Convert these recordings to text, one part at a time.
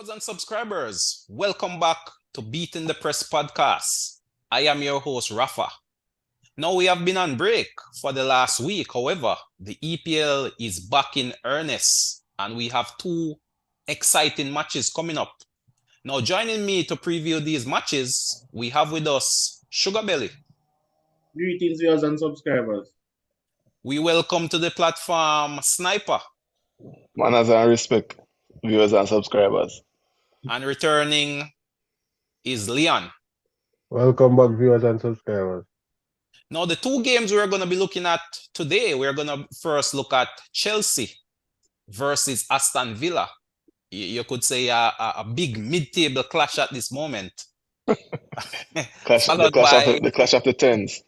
Viewers and subscribers, welcome back to Beating the Press podcast. I am your host, Rafa. Now, we have been on break for the last week. However, the EPL is back in earnest and we have two exciting matches coming up. Now, joining me to preview these matches, we have with us Sugar Belly. Greetings, viewers and subscribers. We welcome to the platform Snypa. Manners and respect, viewers and subscribers. And returning is Leon. Welcome back, viewers and subscribers. Now, the two games we're going to be looking at today, we're going to first look at Chelsea versus Aston Villa. You could say a big mid-table clash at this moment. The clash of the tens.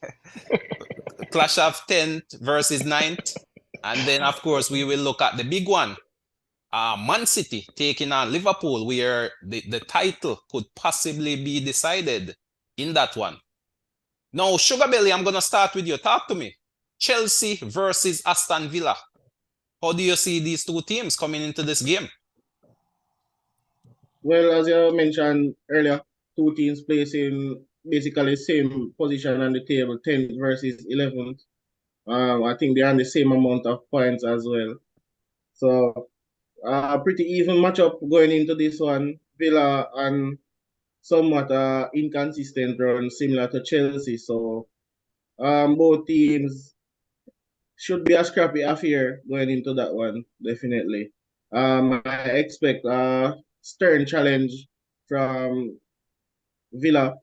Clash of 10th versus 9th. And then, of course, we will look at the big one. Man City taking on Liverpool, where the title could possibly be decided in that one. Now, Sugar Belly, I'm going to start with you. Talk to me. Chelsea versus Aston Villa. How do you see these two teams coming into this game? Well, as you mentioned earlier, two teams placing basically same position on the table, 10th versus 11th. I think they're on the same amount of points as well. So, pretty even matchup going into this one. Villa and somewhat inconsistent run, similar to Chelsea. So, both teams should be a scrappy affair going into that one, definitely. I expect a stern challenge from Villa,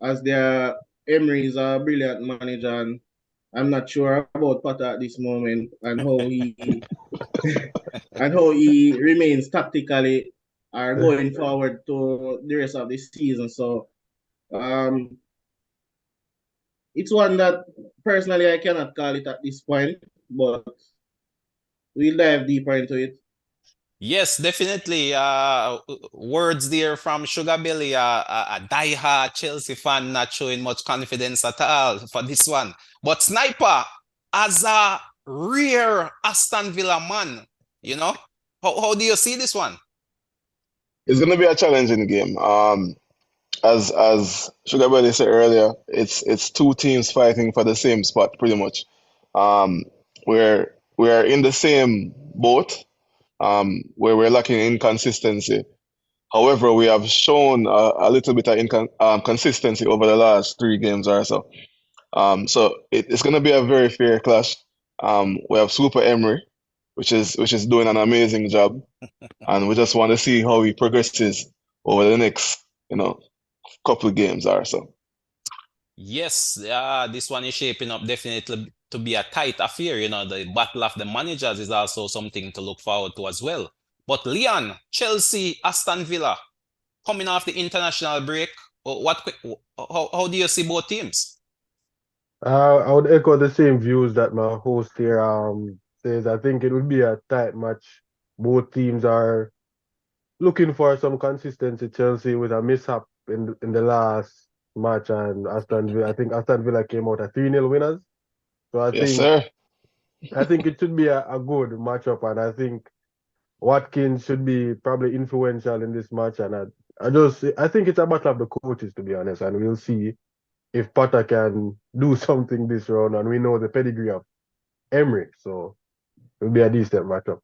as their Emery is a brilliant manager, and I'm not sure about Potter at this moment and how he and how he remains tactically going forward to the rest of the season. So it's one that personally I cannot call it at this point, but we'll dive deeper into it. Yes, definitely. Words there from Sugar Belly, a die-hard Chelsea fan, not showing much confidence at all for this one. But Sniper, as a rare Aston Villa man, how do you see this one? It's going to be a challenging game. As Sugar Belly said earlier, it's two teams fighting for the same spot, pretty much. We're in the same boat. Where we're lacking inconsistency. However, we have shown a little bit of consistency over the last 3 games or so. So it's going to be a very fair clash. We have Super Emery, which is doing an amazing job, and we just want to see how he progresses over the next couple of games or so. Yes, this one is shaping up definitely to be a tight affair. The battle of the managers is also something to look forward to as well. But Leon, Chelsea, Aston Villa, coming off the international break, how do you see both teams? I would echo the same views that my host here says. I think it would be a tight match. Both teams are looking for some consistency. Chelsea with a mishap in the last match, and I think Aston Villa came out at 3-0 winners. So Yes, sir. I think it should be a good matchup, and I think Watkins should be probably influential in this match. And I think it's a battle of the coaches, to be honest, and we'll see if Potter can do something this round. And we know the pedigree of Emery, so it'll be a decent matchup.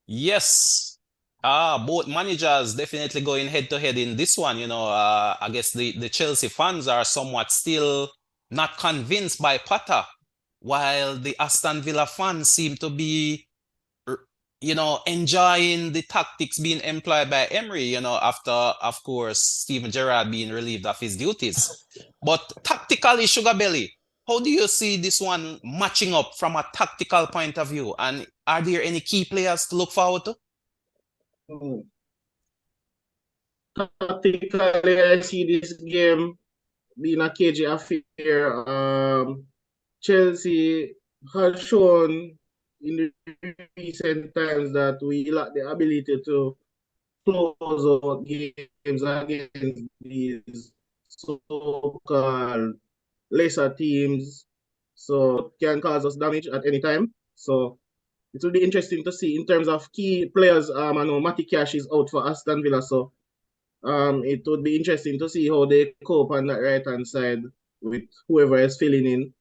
Yes. Both managers definitely going head to head in this one. I guess the Chelsea fans are somewhat still not convinced by Potter, while the Aston Villa fans seem to be, enjoying the tactics being employed by Emery, after, of course, Steven Gerrard being relieved of his duties. But tactically, Sugar Belly, how do you see this one matching up from a tactical point of view? And are there any key players to look forward to? Tactically, I see this game being a cagey affair. Chelsea has shown in the recent times that we lack the ability to close out games against these so-called lesser teams, so it can cause us damage at any time. So it will be interesting to see in terms of key players. I know Matty Cash is out for Aston Villa, so It would be interesting to see how they cope on that right hand side with whoever is filling in.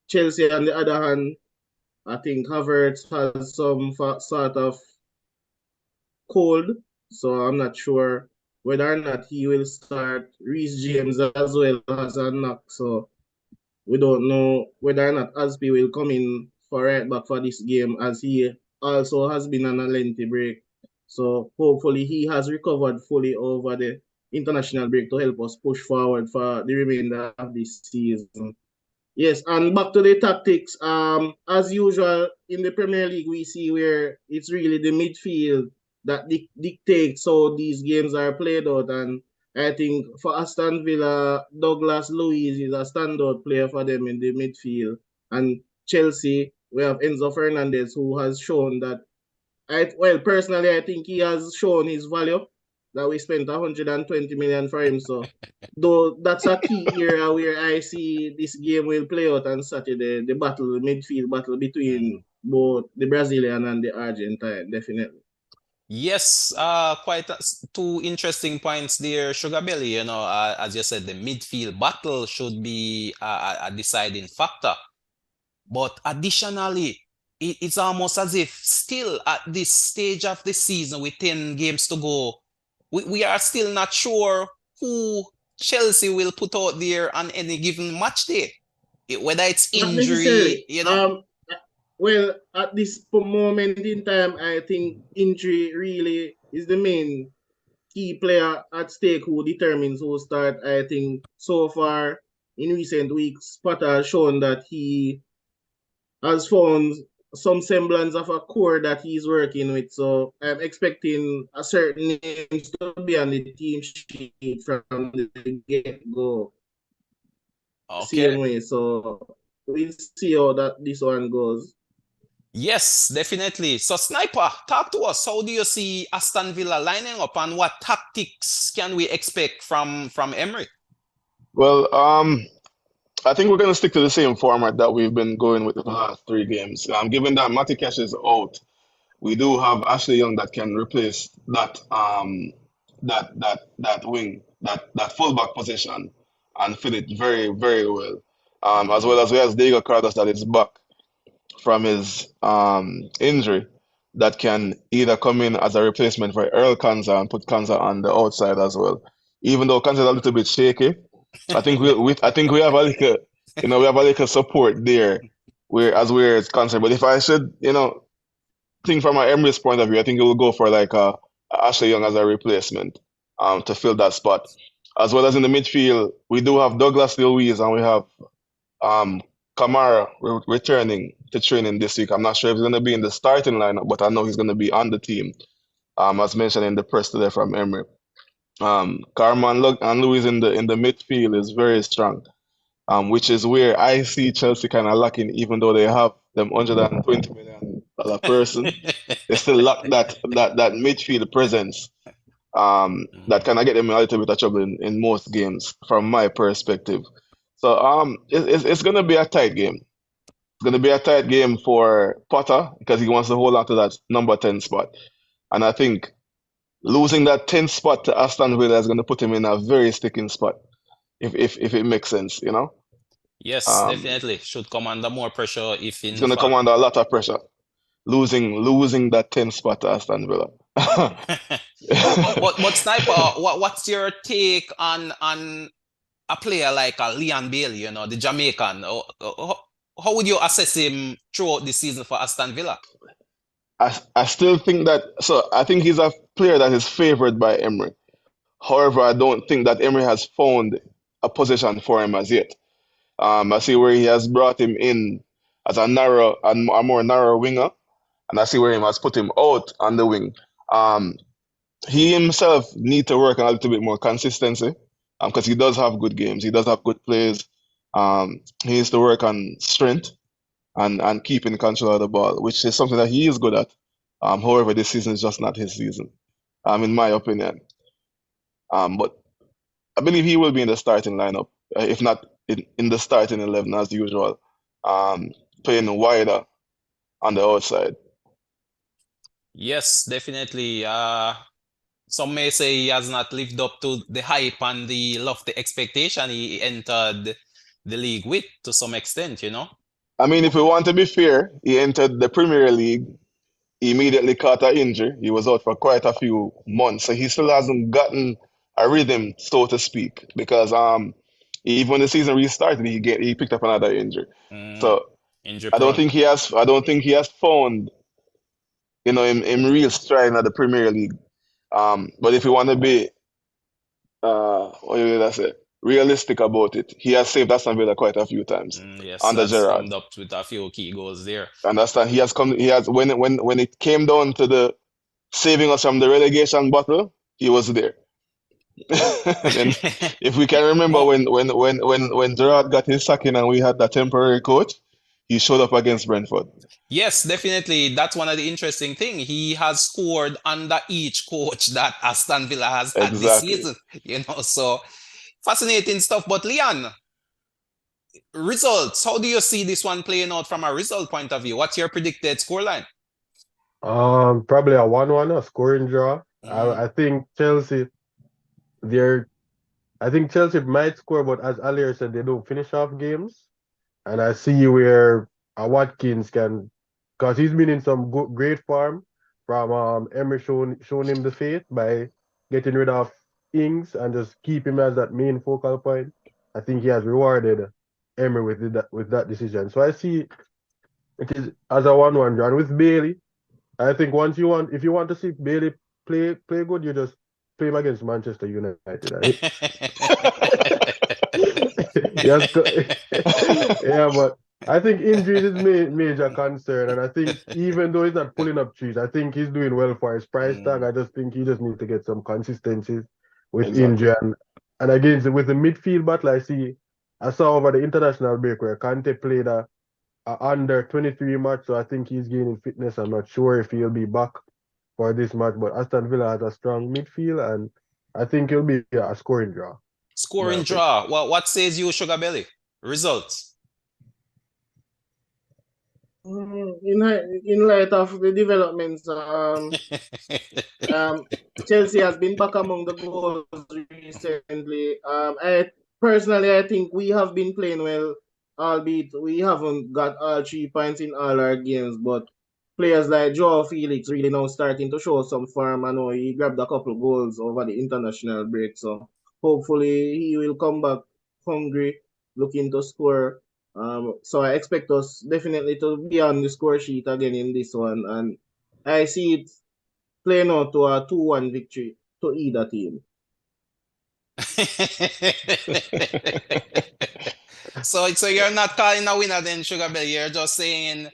Chelsea, on the other hand, I think Havertz has some sort of cold, so I'm not sure whether or not he will start. Reece James as well has a knock, so we don't know whether or not Aspi will come in for right back for this game, as he also has been on a lengthy break. So hopefully he has recovered fully over the international break to help us push forward for the remainder of this season. Yes, and back to the tactics. As usual in the Premier League, we see where it's really the midfield that dictates how these games are played out. And I think for Aston Villa, Douglas Luiz is a standout player for them in the midfield. And Chelsea, we have Enzo Fernandez, who has shown that personally, I think he has shown his value that we spent 120 million for him. So, though that's a key area where I see this game will play out on Saturday, the battle, the midfield battle between both the Brazilian and the Argentine, definitely. Yes, quite two interesting points there, Sugar Belly. As you said, the midfield battle should be a deciding factor. But additionally, it's almost as if still at this stage of the season with 10 games to go, we are still not sure who Chelsea will put out there on any given match day. Whether it's Not necessarily. injury. Well, at this moment in time, I think injury really is the main key player at stake who determines who start. I think so far in recent weeks, Potter has shown that he has found some semblance of a core that he's working with. So I'm expecting a certain names to be on the team sheet from the get-go. Okay. Same way. So we'll see how this one goes. Yes, definitely. So, Sniper, talk to us. How do you see Aston Villa lining up, and what tactics can we expect from Emery? Well, I think we're going to stick to the same format that we've been going with the last three games. Given that Matty Cash is out, we do have Ashley Young that can replace that wing, that fullback position, and fill it very, very well. As well as we have Diego Carlos that is back from his injury, that can either come in as a replacement for Earl Kanza and put Kanza on the outside as well. Even though Kanza is a little bit shaky, I think we have a little, we have a little support there, where it's concerned. But if I should, think from an Emery's point of view, I think it will go for like a Ashley Young as a replacement, to fill that spot. As well as in the midfield, we do have Douglas Luiz and we have Kamara returning to training this week. I'm not sure if he's going to be in the starting lineup, but I know he's going to be on the team, as mentioned in the press today from Emery. Karman and Luis in the midfield is very strong, which is where I see Chelsea kind of lacking, even though they have them $120 million person. They still lack that midfield presence, that kind of get them in a little bit of trouble in most games, from my perspective. So it's going to be a tight game. It's going to be a tight game for Potter because he wants to hold on to that number 10 spot. And I think losing that 10th spot to Aston Villa is going to put him in a very sticking spot, if it makes sense, Yes, Um, definitely. Should come under more pressure if he's in going to come fact. under a lot of pressure, losing that 10th spot to Aston Villa. But Sniper, what's your take on a player like a Leon Bailey, the Jamaican? How would you assess him throughout the season for Aston Villa? I still think that, so I think he's a player that is favored by Emery. However, I don't think that Emery has found a position for him as yet. I see where he has brought him in as a more narrow winger, and I see where he has put him out on the wing. He himself need to work on a little bit more consistency, because he does have good games, he does have good plays. He needs to work on strength and keeping control of the ball, which is something that he is good at. However, this season is just not his season, in my opinion. But I believe he will be in the starting lineup, if not in the starting 11 as usual, playing wider on the outside. Yes, definitely. Some may say he has not lived up to the hype and the lofty expectation he entered the league with to some extent, you know? I mean, if we want to be fair, he entered the Premier League. He immediately caught an injury. He was out for quite a few months, so he still hasn't gotten a rhythm, so to speak. Because even when the season restarted, he picked up another injury. So Injury I don't prone. think he has. I don't think he has found, him real stride in the Premier League. But if you want to be, what did I say, realistic about it, he has saved Aston Villa quite a few times Yes, under that's Gerrard. summed up with a few key goals there. Understand? He has come. He has when it came down to the saving us from the relegation battle, he was there. And if we can remember Mo- when Gerrard got his sacking and we had that temporary coach, he showed up against Brentford. Yes, definitely. That's one of the interesting thing. He has scored under each coach that Aston Villa has had this Exactly. season, so fascinating stuff. But Leon, results, how do you see this one playing out from a result point of view? What's your predicted scoreline? Probably a 1-1, a scoring draw. Mm. I think they're I think Chelsea might score, but as earlier said, they don't finish off games. And I see where Watkins can, because he's been in some great form from Emery showing him the faith by getting rid of Ings and just keep him as that main focal point. I think he has rewarded Emery with that decision. So I see it is as a 1-1 draw. And with Bailey, I think if you want to see Bailey play good, you just play him against Manchester United. Yes, yeah, but I think injuries is major concern, and I think even though he's not pulling up trees, I think he's doing well for his price tag. I just think he just needs to get some consistency with Exactly. injury, and again with the midfield battle, I saw over the international break where Kante played a under 23 match, so I think he's gaining fitness. I'm not sure if he'll be back for this match, but Aston Villa has a strong midfield, and I think it'll be a scoring draw, in my Scoring opinion. draw. What says you, Sugar Belly? Results. In light of the developments, Chelsea has been back among the goals recently. I think we have been playing well, albeit we haven't got all 3 points in all our games. But players like Joao Felix really now starting to show some form. I know he grabbed a couple goals over the international break, so hopefully he will come back hungry, looking to score. So I expect us definitely to be on the score sheet again in this one, and I see it playing out to a 2-1 victory to either team. So you're not calling a winner then, Sugar Belly. You're just saying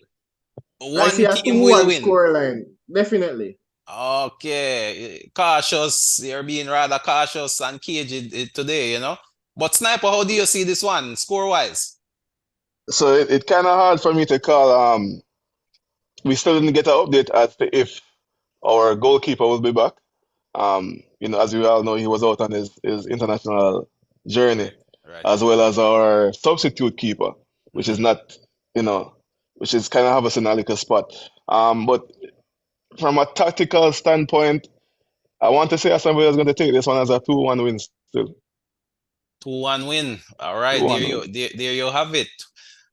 I one see a team will 2-1 win. scoreline, definitely. Okay, cautious. You're being rather cautious and cagey today. But Sniper, how do you see this one, score-wise? So it kind of hard for me to call. We still didn't get an update as to if our goalkeeper will be back. As we all know, he was out on his international journey, Right, right. as well as our substitute keeper, which is Mhm. not, you know, which is kind of have us in a little spot. But from a tactical standpoint, I want to say Aston Villa is going to take this one as a 2-1 win still. 2-1 win. All right, 2-1 win. there you have it.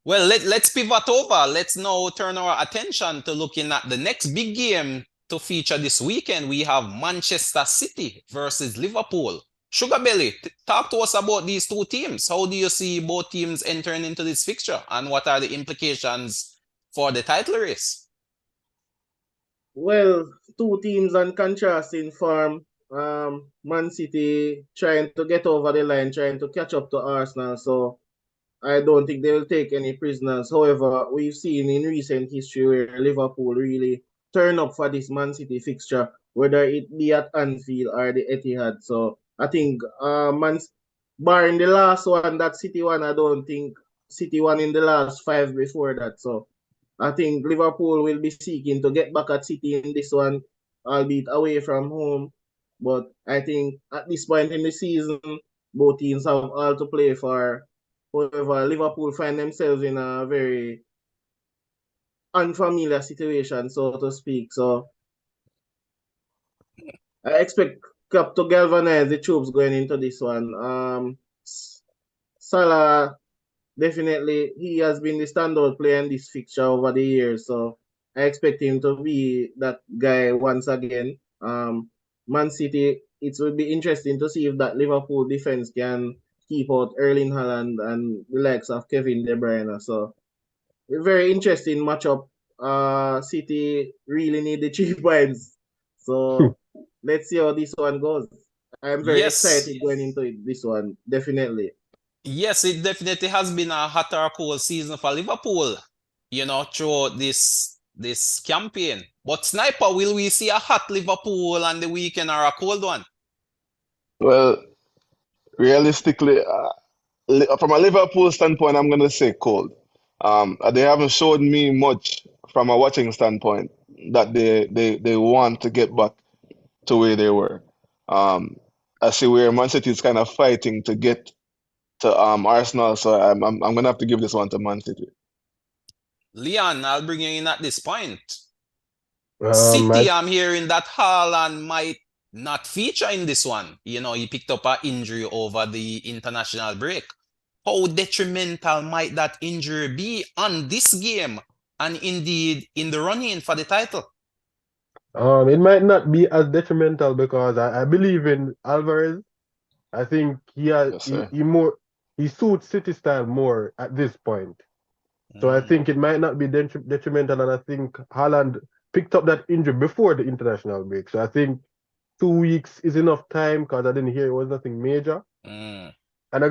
Well, let's pivot over. Let's now turn our attention to looking at the next big game to feature this weekend. We have Manchester City versus Liverpool. Sugar Belly, talk to us about these two teams. How do you see both teams entering into this fixture, and what are the implications for the title race? Well, two teams on contrasting form. Man City trying to get over the line, trying to catch up to Arsenal. So I don't think they will take any prisoners. However, we've seen in recent history where Liverpool really turn up for this Man City fixture, whether it be at Anfield or the Etihad. So I think barring the last one, that City one, I don't think City won in the last 5 before that. So I think Liverpool will be seeking to get back at City in this one, albeit away from home. But I think at this point in the season, both teams have all to play for. However, Liverpool find themselves in a very unfamiliar situation, so to speak. So I expect Klopp to galvanize the troops going into this one. Salah, definitely, he has been the standout player in this fixture over the years, so I expect him to be that guy once again. Man City, it will be interesting to see if that Liverpool defense can keep out Erling Haaland and the likes of Kevin De Bruyne. So, a very interesting matchup. City really need the 3 points. So, let's see how this one goes. I'm very Yes. excited going into it, this one, definitely. Yes, it definitely has been a hot or cold season for Liverpool, throughout this campaign. But Sniper, will we see a hot Liverpool on the weekend or a cold one? Well, realistically, from a Liverpool standpoint, I'm gonna say cold. They haven't showed me much from a watching standpoint that they want to get back to where they were. Um, I see where Man City is kind of fighting to get to Arsenal, so I'm gonna have to give this one to Man City. Leon, I'll bring you in at this point. I, City, I'm hearing that Haaland might not feature in this one. He picked up an injury over the international break. How detrimental might that injury be on this game and indeed in the running for the title? it might not be as detrimental because I believe in Alvarez. I think Yes, sir. he suits City style more at this point. So I Mm. think it might not be detrimental, and I think Haaland picked up that injury before the international break. So I think 2 weeks is enough time because I didn't hear it was nothing major. Mm. And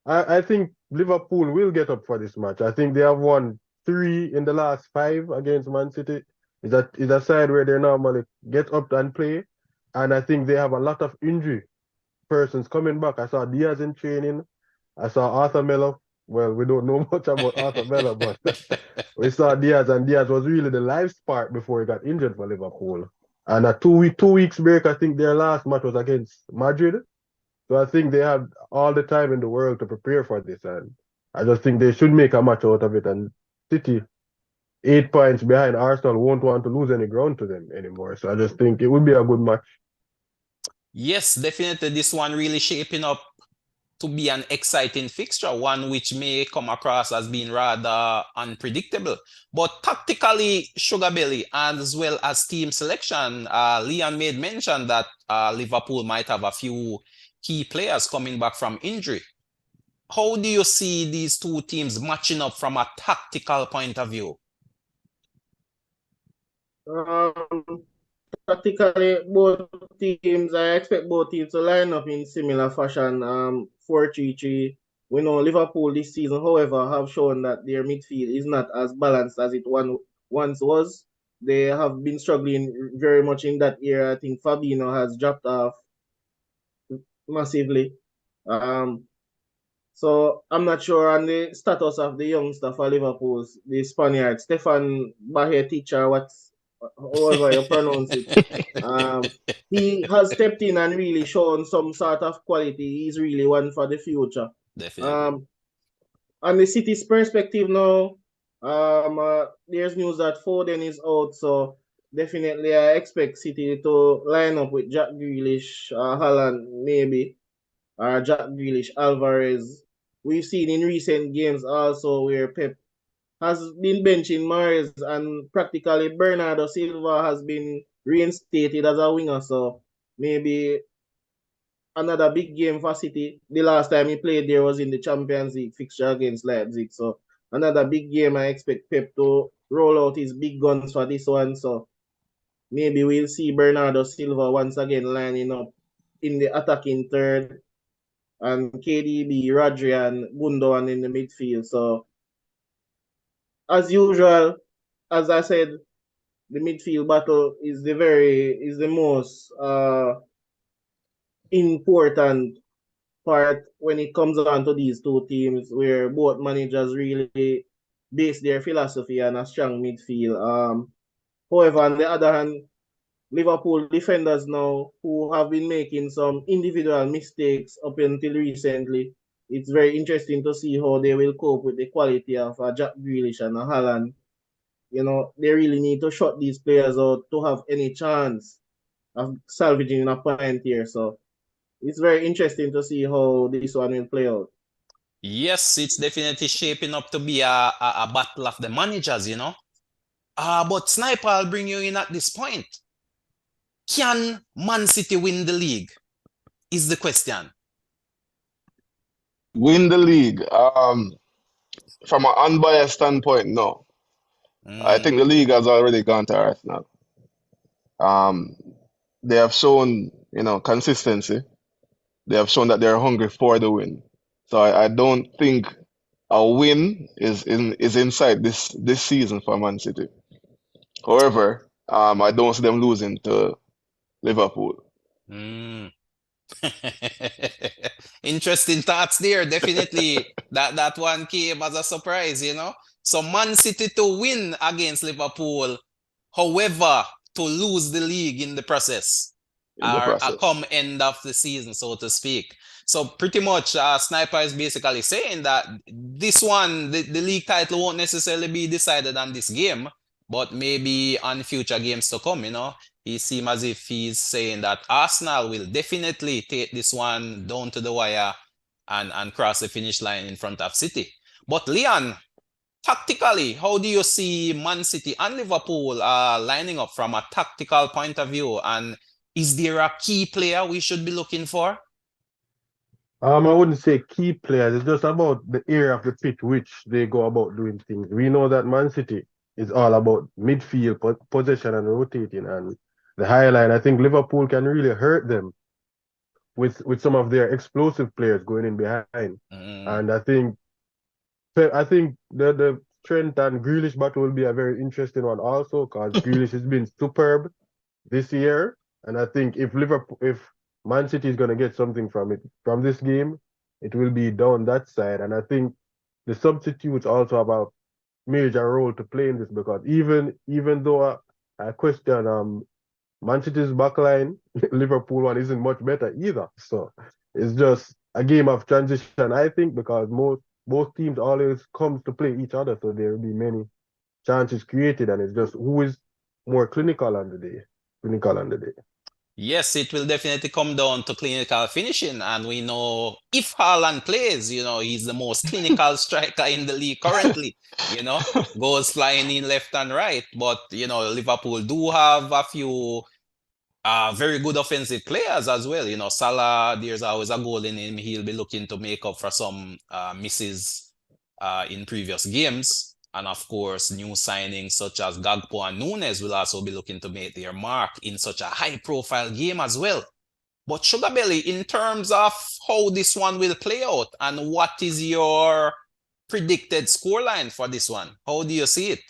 I think Liverpool will get up for this match. I think they have won 3 in the last 5 against Man City. Is a side where they normally get up and play. And I think they have a lot of injury persons coming back. I saw Diaz in training. I saw Arthur Miller. Well, we don't know much about Arthur Miller, but we saw Diaz, and Diaz was really the life spark before he got injured for Liverpool. And a 2 weeks break, I think their last match was against Madrid. So I think they have all the time in the world to prepare for this, and I just think they should make a match out of it. And City, 8 points behind Arsenal, won't want to lose any ground to them anymore. So I just think it would be a good match. Yes, definitely this one really shaping up to be an exciting fixture, one which may come across as being rather unpredictable. But tactically, Sugar Belly, and as well as team selection, Leon made mention that Liverpool might have a few key players coming back from injury. How do you see these two teams matching up from a tactical point of view? Um, Practically, both teams, I expect both teams to line up in similar fashion. 4-3-3. We know Liverpool this season, however, have shown that their midfield is not as balanced as it once was. They have been struggling very much in that area. I think Fabinho has dropped off massively. Um, so I'm not sure on the status of the youngster for Liverpool, the Spaniard, Stefan Bahetic, however you pronounce it. Um, he has stepped in and really shown some sort of quality. He's really one for the future. Definitely. Um, on the City's perspective now, there's news that Foden is out, so definitely I expect City to line up with Jack Grealish, Haaland maybe, or Jack Grealish, Alvarez. We've seen in recent games also where Pep has been benching Mahrez and practically Bernardo Silva has been reinstated as a winger. So maybe another big game for City. The last time he played there was in the Champions League fixture against Leipzig. So another big game. I expect Pep to roll out his big guns for this one. So maybe we'll see Bernardo Silva once again lining up in the attacking third and KDB, Rodri, and Gundogan in the midfield. So as usual, as I said, the midfield battle is the most important part when it comes down to these two teams, where both managers really base their philosophy on a strong midfield. However, on the other hand, Liverpool defenders now who have been making some individual mistakes up until recently. It's very interesting to see how they will cope with the quality of Jack Grealish and Haaland. They really need to shut these players out to have any chance. of salvaging a point here. So it's very interesting to see how this one will play out. Yes, it's definitely shaping up to be a battle of the managers, you know. But Sniper, I'll bring you in at this point. Can Man City win the league? Is the question. Win the league. From an unbiased standpoint, no. I think the league has already gone to Arsenal. Um, they have shown, consistency. They have shown that they're hungry for the win. So I don't think a win is inside this season for Man City. However, I don't see them losing to Liverpool. Mm. Interesting thoughts there. Definitely that one came as a surprise, you know. So Man City to win against Liverpool, however, to lose the league in the process, In the come process. end of the season, so to speak. So pretty much, Sniper is basically saying that this one, the league title won't necessarily be decided on this game, but maybe on future games to come, you know. He seems as if he's saying that Arsenal will definitely take this one down to the wire and cross the finish line in front of City. But Leon, tactically, how do you see Man City and Liverpool lining up from a tactical point of view? And is there a key player we should be looking for? I wouldn't say key players. It's just about the area of the pitch which they go about doing things. We know that Man City is all about midfield possession and rotating, and the high line. I think Liverpool can really hurt them with some of their explosive players going in behind. Mm. And I think the Trent and Grealish battle will be a very interesting one also, because Grealish has been superb this year. And I think if Man City is gonna get something from this game, it will be down that side. And I think the substitutes also have a major role to play in this, because even though I question Man City's backline, Liverpool one isn't much better either. So it's just a game of transition, I think, because both teams always come to play each other, so there will be many chances created, and it's just who is more clinical on the day. Clinical on the day. Yes, it will definitely come down to clinical finishing. And we know if Haaland plays, you know, he's the most clinical striker in the league currently, you know, goes flying in left and right. But, you know, Liverpool do have a few very good offensive players as well. You know, Salah, there's always a goal in him. He'll be looking to make up for some misses in previous games. And of course, new signings such as Gakpo and Nunes will also be looking to make their mark in such a high-profile game as well. But Sugar Belly, in terms of how this one will play out and what is your predicted scoreline for this one, how do you see it?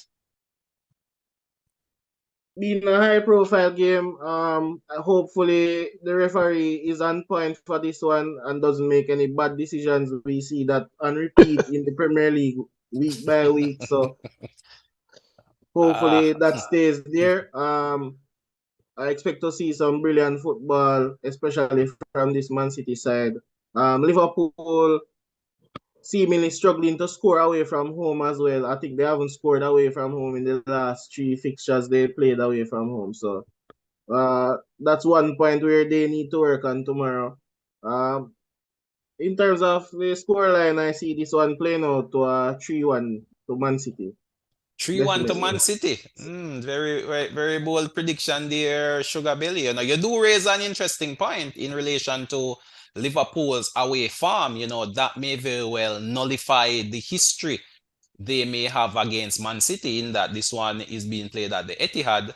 Being a high profile game, hopefully the referee is on point for this one and doesn't make any bad decisions. We see that on repeat in the Premier League week by week. So hopefully that stays there. I expect to see some brilliant football, especially from this Man City side. Liverpool seemingly struggling to score away from home as well. I think they haven't scored away from home in the last three fixtures they played away from home. So that's one point where they need to work on tomorrow. In terms of the scoreline, I see this one playing out to a 3-1 to Man City. 3-1 to Man Definitely. City. Very bold prediction there, Sugar Belly. You know, you do raise an interesting point in relation to Liverpool's away form. You know, that may very well nullify the history they may have against Man City, in that this one is being played at the Etihad,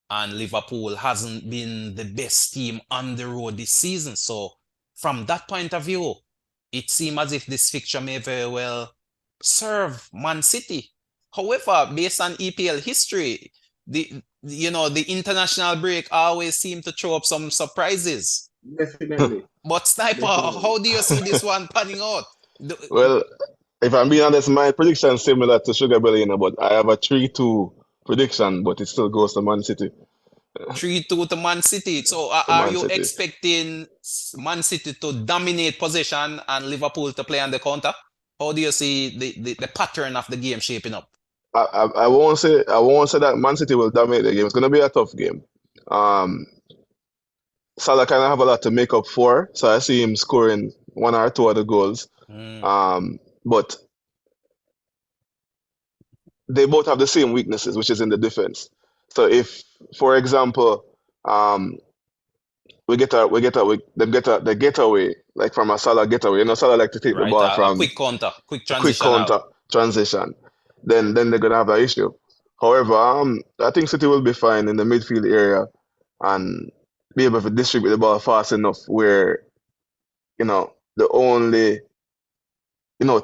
and Liverpool hasn't been the best team on the road this season. So from that point of view, it seems as if this fixture may very well serve Man City. However, based on EPL history, the international break always seem to throw up some surprises. Definitely. But Sniper, Definitely. how do you see this one panning out? Well, if I'm being honest, my prediction is similar to Sugar Belly, but I have a 3-2 prediction, but it still goes to Man City. 3-2 to Man City. So To are Man you City. expecting Man City to dominate possession and Liverpool to play on the counter? How do you see the pattern of the game shaping up? I won't say that Man City will dominate the game. It's going to be a tough game. Um, Salah kind of have a lot to make up for, so I see him scoring one or two of the goals. But they both have the same weaknesses, which is in the defense. So if, for example, um, they get away like from a Salah getaway. You know, Salah like to take the Right, ball a from quick counter, quick a quick transition out. counter transition. Then they're gonna have that issue. However, I think City will be fine in the midfield area and be able to distribute the ball fast enough where the only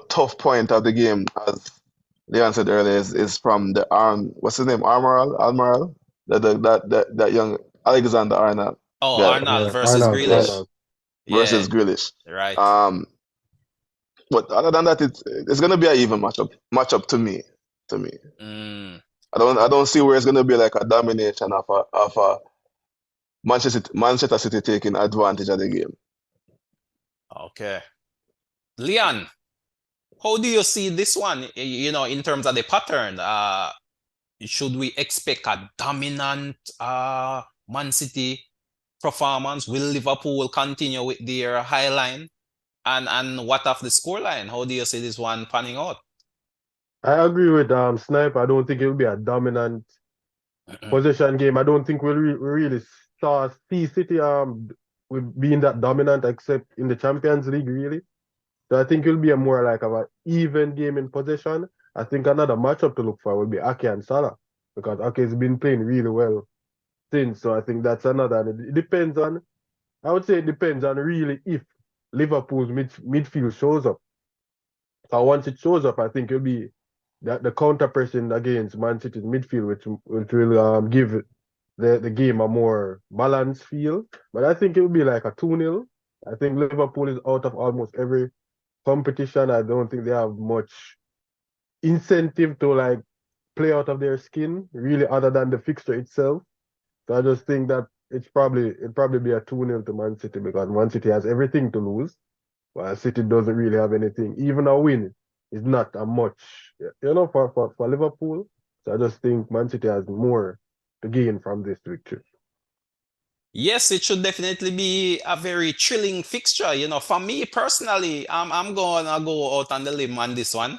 tough point of the game, as Leon said earlier, is from the what's his name, Almiral, that young Alexander Arnold Oh, guy Arnold Yeah, versus Arnold, Grealish. Arnold. Yeah, versus Grealish. right. But other than that, it's gonna be an even matchup to me. To me, I don't see where it's gonna be like a domination of a Manchester City taking advantage of the game. Okay. Leon, how do you see this one, in terms of the pattern? Should we expect a dominant Man City performance? Will Liverpool continue with their high line? And what of the scoreline? How do you see this one panning out? I agree with Snipe. I don't think it'll be a dominant possession game. I don't think we'll really see City with being that dominant except in the Champions League, really. So I think it'll be a more like of an even game in possession. I think another matchup to look for will be Ake and Salah because Ake's been playing really well since. So I think that's another. And it depends on, I would say it depends on really if Liverpool's midfield shows up. So once it shows up, I think it'll be the counter pressing against Man City's midfield, which will give the game a more balanced feel. But I think it will be like a 2-0. I think Liverpool is out of almost every competition. I don't think they have much incentive to like play out of their skin, really, other than the fixture itself. So I just think that it'd probably be a 2-0 to Man City because Man City has everything to lose, while City doesn't really have anything. Even a win is not a much, for Liverpool. So I just think Man City has more to gain from this victory. Yes, it should definitely be a very thrilling fixture. For me personally, I'm gonna go out on the limb on this one.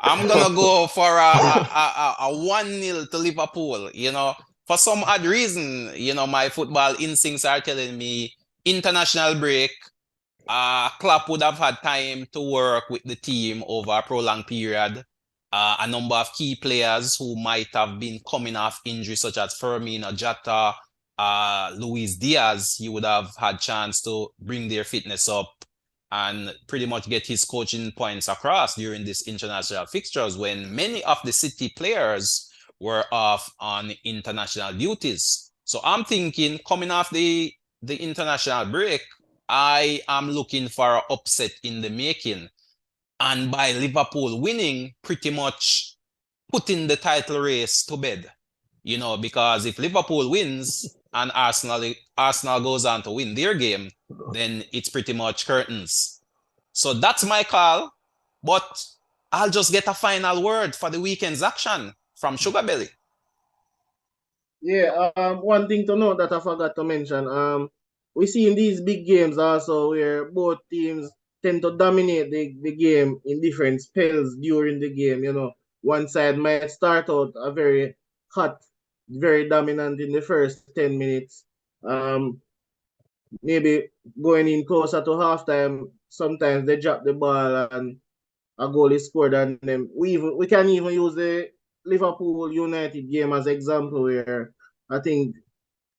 I'm gonna go for a 1-0 to Liverpool. For some odd reason, my football instincts are telling me international break. Klopp would have had time to work with the team over a prolonged period. A number of key players who might have been coming off injury, such as Firmino, Jota, Luis Diaz, he would have had chance to bring their fitness up and pretty much get his coaching points across during these international fixtures when many of the City players were off on international duties. So I'm thinking coming off the international break, I am looking for an upset in the making. And by Liverpool winning, pretty much putting the title race to bed. Because if Liverpool wins and Arsenal goes on to win their game, then it's pretty much curtains. So that's my call. But I'll just get a final word for the weekend's action from Sugar Belly. Yeah, one thing to note that I forgot to mention, we see in these big games also where both teams tend to dominate the game in different spells during the game. One side might start out a very hot, very dominant in the first 10 minutes. Maybe going in closer to halftime, sometimes they drop the ball and a goal is scored on them. We can even use the Liverpool United game as example where I think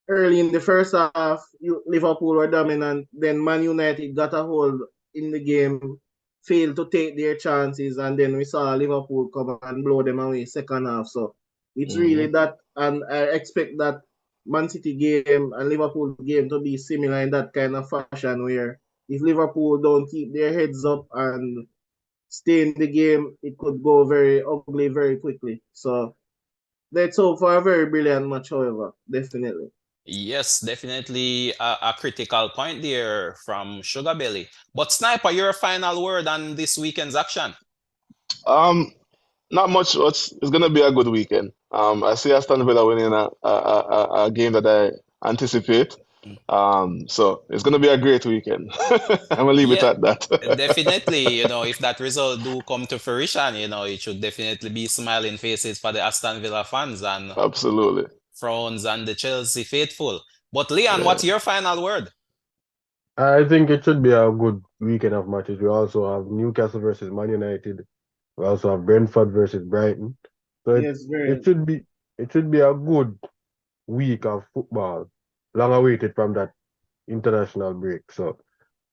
early in the first half Liverpool were dominant, then Man United got a hold in the game, failed to take their chances, and then we saw Liverpool come and blow them away second half. So it's really that, and I expect that Man City game and Liverpool game to be similar in that kind of fashion where if Liverpool don't keep their heads up and stay in the game, it could go very ugly very quickly. So let's hope for a very brilliant match, however, definitely. Yes, definitely a critical point there from Sugar Belly. But Sniper, your final word on this weekend's action? Not much. It's gonna be a good weekend. I see Aston Villa winning a game that I anticipate. So it's going to be a great weekend. I'm going to leave it Yeah, at that. definitely. If that result do come to fruition, it should definitely be smiling faces for the Aston Villa fans and Absolutely. frowns and the Chelsea faithful. But Leon, Yeah. what's your final word? I think it should be a good weekend of matches. We also have Newcastle versus Man United. We also have Brentford versus Brighton. So Yes, very. it should be a good week of football, long awaited from that international break. So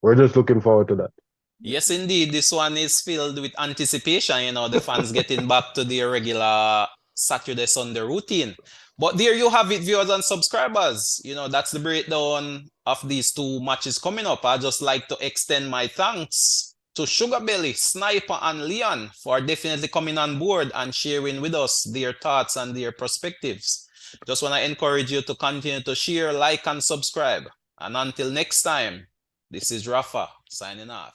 we're just looking forward to that. Yes, indeed. This one is filled with anticipation, the fans getting back to their regular Saturday, Sunday routine. But there you have it, viewers and subscribers. That's the breakdown of these two matches coming up. I just like to extend my thanks to Sugar Belly, Sniper, and Leon for definitely coming on board and sharing with us their thoughts and their perspectives. Just want to encourage you to continue to share, like, and subscribe. And until next time, this is Rafa signing off.